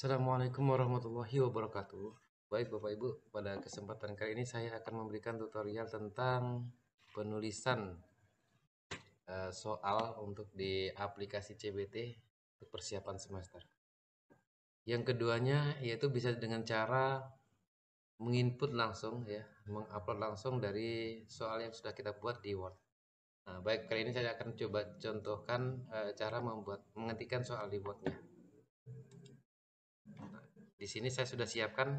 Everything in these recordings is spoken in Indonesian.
Assalamualaikum warahmatullahi wabarakatuh. Baik Bapak Ibu, pada kesempatan kali ini saya akan memberikan tutorial tentang penulisan soal untuk di aplikasi CBT untuk persiapan semester. Yang keduanya yaitu bisa dengan cara menginput langsung ya, mengupload langsung dari soal yang sudah kita buat di Word. Nah, baik kali ini saya akan coba contohkan cara mengetikkan soal di Word-nya. Di sini saya sudah siapkan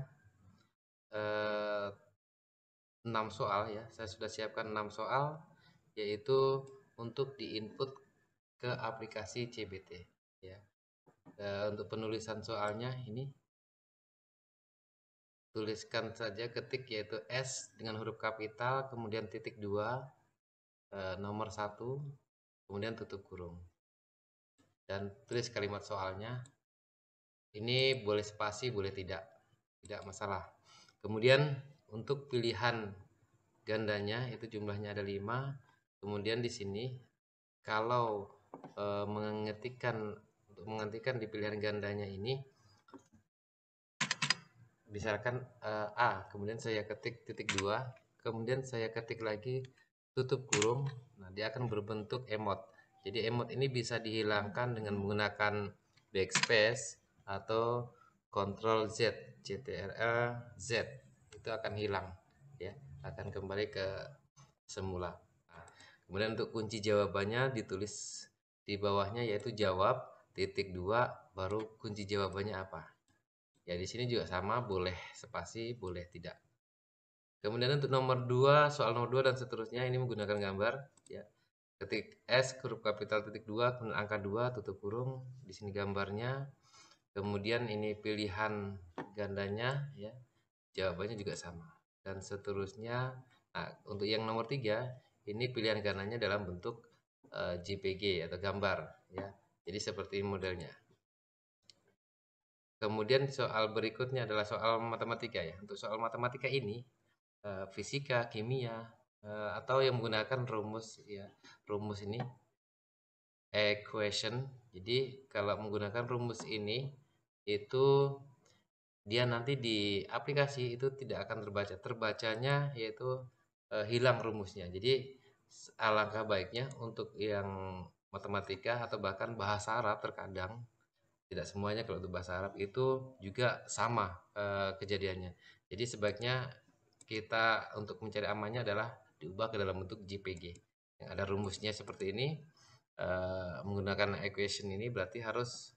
6 soal ya. Saya sudah siapkan 6 soal yaitu untuk diinput ke aplikasi CBT ya. Untuk penulisan soalnya ini tuliskan saja, ketik yaitu S dengan huruf kapital, kemudian titik 2, nomor 1, kemudian tutup kurung. Dan tulis kalimat soalnya. Ini boleh spasi, boleh tidak masalah. Kemudian untuk pilihan gandanya itu jumlahnya ada 5. Kemudian di sini kalau mengetikkan di pilihan gandanya ini, misalkan A, kemudian saya ketik titik 2, kemudian saya ketik lagi tutup kurung. Nah, dia akan berbentuk emot. Jadi emot ini bisa dihilangkan dengan menggunakan backspace atau Ctrl Z, Ctrl Z. Itu akan hilang ya, akan kembali ke semula. Nah, kemudian untuk kunci jawabannya ditulis di bawahnya yaitu jawab titik 2 baru kunci jawabannya apa. Ya di sini juga sama, boleh spasi, boleh tidak. Kemudian untuk nomor 2, soal nomor 2 dan seterusnya ini menggunakan gambar ya. Ketik S huruf kapital titik 2 kemudian angka 2 tutup kurung, di sini gambarnya. Kemudian ini pilihan gandanya ya. Jawabannya juga sama. Dan seterusnya. Nah, untuk yang nomor 3 ini pilihan gandanya dalam bentuk JPG atau gambar ya. Jadi seperti modelnya. Kemudian soal berikutnya adalah soal matematika ya. Untuk soal matematika ini fisika, kimia atau yang menggunakan rumus ya. Rumus ini equation. Jadi kalau menggunakan rumus ini itu dia nanti di aplikasi itu tidak akan terbaca. Terbacanya yaitu hilang rumusnya. Jadi alangkah baiknya untuk yang matematika atau bahkan bahasa Arab terkadang, tidak semuanya, kalau untuk bahasa Arab itu juga sama kejadiannya. Jadi sebaiknya kita untuk mencari amannya adalah diubah ke dalam bentuk JPG yang ada rumusnya seperti ini. Menggunakan equation ini berarti harus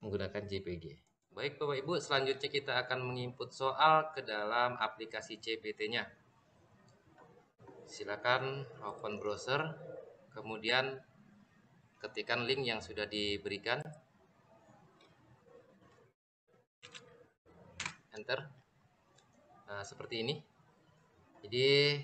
menggunakan JPG. Baik Bapak Ibu, selanjutnya kita akan menginput soal ke dalam aplikasi CBT-nya. Silakan open browser, kemudian ketikkan link yang sudah diberikan. Enter. Nah, seperti ini. Jadi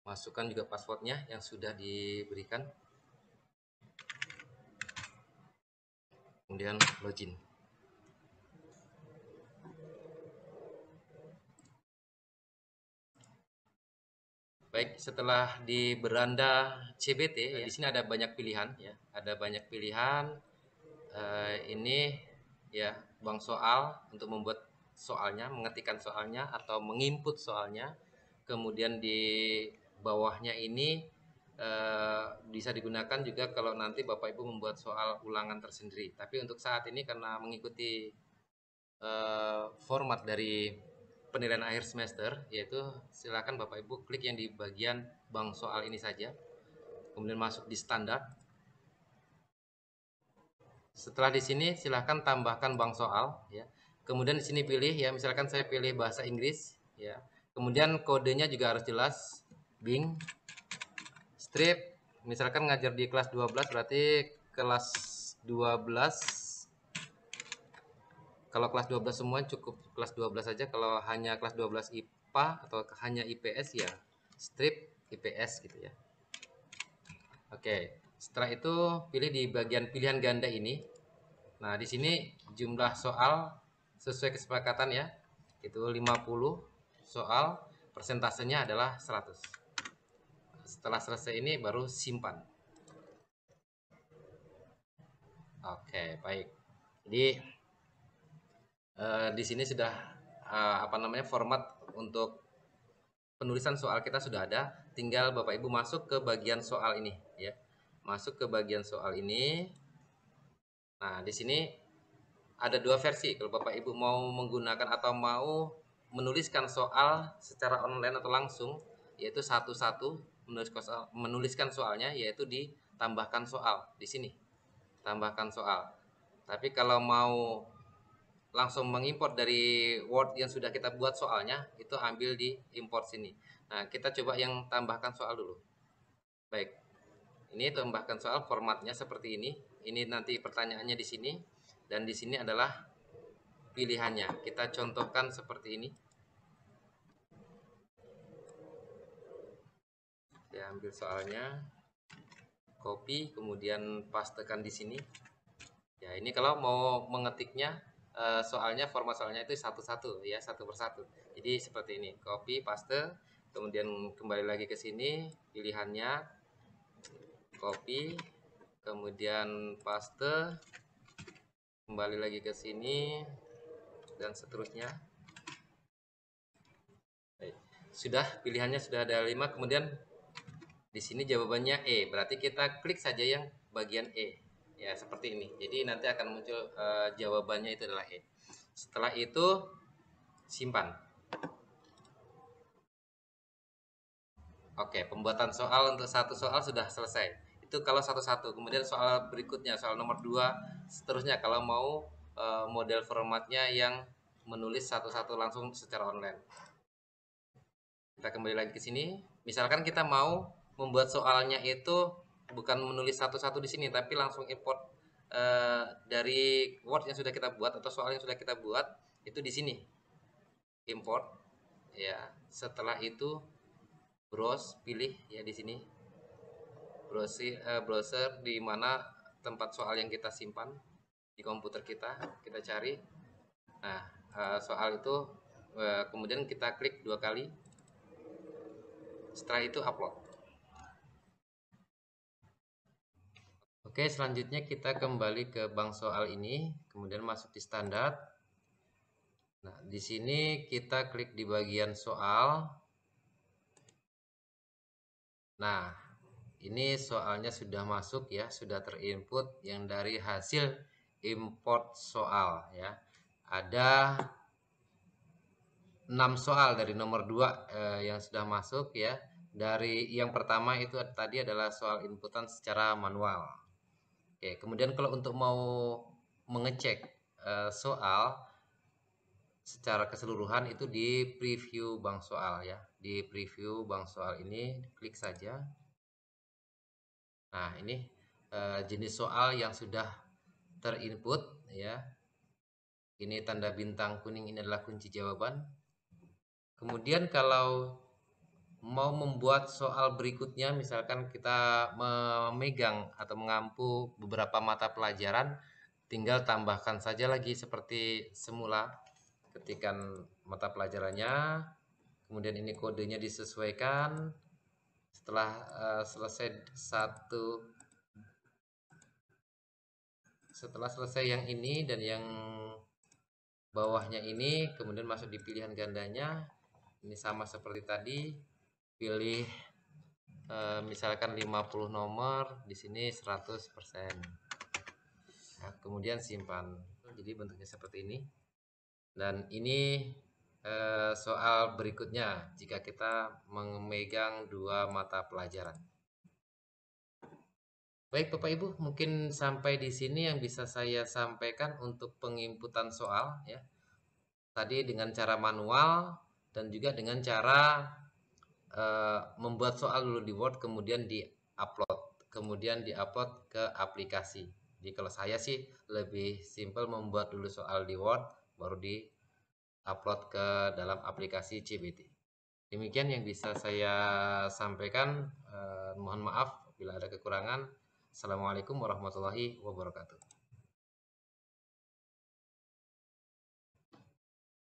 masukkan juga passwordnya yang sudah diberikan. Kemudian login. Baik, setelah di beranda CBT ya, di sini ada banyak pilihan ya, ada banyak pilihan. Ini ya bank soal untuk membuat soalnya, mengetikkan soalnya atau menginput soalnya. Kemudian di bawahnya ini bisa digunakan juga kalau nanti Bapak Ibu membuat soal ulangan tersendiri. Tapi untuk saat ini karena mengikuti format dari penilaian akhir semester, yaitu silakan Bapak Ibu klik yang di bagian bank soal ini saja, kemudian masuk di standar. Setelah di sini silahkan tambahkan bank soal ya. Kemudian di sini pilih ya, misalkan saya pilih bahasa Inggris ya. Kemudian kodenya juga harus jelas. Bing strip, misalkan ngajar di kelas 12 berarti kelas 12. Kalau kelas 12 semua cukup kelas 12 saja. Kalau hanya kelas 12 IPA atau hanya IPS ya strip IPS gitu ya. Oke, setelah itu pilih di bagian pilihan ganda ini. Nah, di sini jumlah soal sesuai kesepakatan ya. Itu 50 soal, persentasenya adalah 100. Setelah selesai ini baru simpan. Oke, baik. Jadi di sini sudah format untuk penulisan soal kita sudah ada. Tinggal Bapak Ibu masuk ke bagian soal ini ya. Masuk ke bagian soal ini. Nah, di sini ada dua versi. Kalau Bapak Ibu mau menggunakan atau mau menuliskan soal secara online atau langsung, yaitu satu-satu menuliskan soalnya, yaitu ditambahkan soal di sini. Tambahkan soal. Tapi kalau mau langsung mengimport dari Word yang sudah kita buat soalnya, itu ambil di import sini. Nah, kita coba yang tambahkan soal dulu. Baik. Ini tambahkan soal, formatnya seperti ini. Ini nanti pertanyaannya di sini, dan di sini adalah pilihannya. Kita contohkan seperti ini. Saya ambil soalnya, copy, kemudian pastekan di sini. Ya, ini kalau mau mengetiknya soalnya, format soalnya itu satu-satu ya, satu persatu. Jadi seperti ini, copy, paste, kemudian kembali lagi ke sini, pilihannya, copy, kemudian paste, kembali lagi ke sini, dan seterusnya. Baik. Sudah, pilihannya sudah ada 5, kemudian di sini jawabannya E, berarti kita klik saja yang bagian E. Ya, seperti ini. Jadi nanti akan muncul jawabannya itu adalah E. Setelah itu simpan. Oke, pembuatan soal untuk satu soal sudah selesai. Itu kalau satu-satu. Kemudian soal berikutnya, soal nomor 2, seterusnya kalau mau model formatnya yang menulis satu-satu langsung secara online. Kita kembali lagi ke sini. Misalkan kita mau membuat soalnya itu bukan menulis satu-satu di sini, tapi langsung import dari Word yang sudah kita buat atau soal yang sudah kita buat itu di sini. Import. Ya, setelah itu browse, pilih ya di sini. Browser di mana tempat soal yang kita simpan di komputer kita cari. Nah, soal itu kemudian kita klik 2 kali. Setelah itu upload. Oke, selanjutnya kita kembali ke bank soal ini, kemudian masuk di standar. Nah, di sini kita klik di bagian soal. Nah, ini soalnya sudah masuk ya, sudah terinput yang dari hasil import soal ya. Ada 6 soal dari nomor 2 yang sudah masuk ya. Dari yang pertama itu tadi adalah soal inputan secara manual. Oke, kemudian kalau untuk mau mengecek soal secara keseluruhan itu di preview bank soal ya. Di preview bank soal ini klik saja. Nah, ini jenis soal yang sudah terinput ya. Ini tanda bintang kuning, ini adalah kunci jawaban. Kemudian kalau mau membuat soal berikutnya, misalkan kita memegang atau mengampu beberapa mata pelajaran, tinggal tambahkan saja lagi seperti semula. Ketikkan mata pelajarannya, kemudian ini kodenya disesuaikan. Setelah selesai yang ini dan yang bawahnya ini, kemudian masuk di pilihan gandanya. Ini sama seperti tadi, pilih misalkan 50 nomor, di sini 100%. Nah, kemudian simpan. Jadi bentuknya seperti ini. Dan ini soal berikutnya jika kita memegang 2 mata pelajaran. Baik Bapak Ibu, mungkin sampai di sini yang bisa saya sampaikan untuk penginputan soal ya. Tadi dengan cara manual dan juga dengan cara membuat soal dulu di Word, kemudian di-upload ke aplikasi. Jadi kalau saya sih lebih simpel membuat dulu soal di Word baru di-upload ke dalam aplikasi CBT. Demikian yang bisa saya sampaikan. Mohon maaf bila ada kekurangan. Assalamualaikum warahmatullahi wabarakatuh.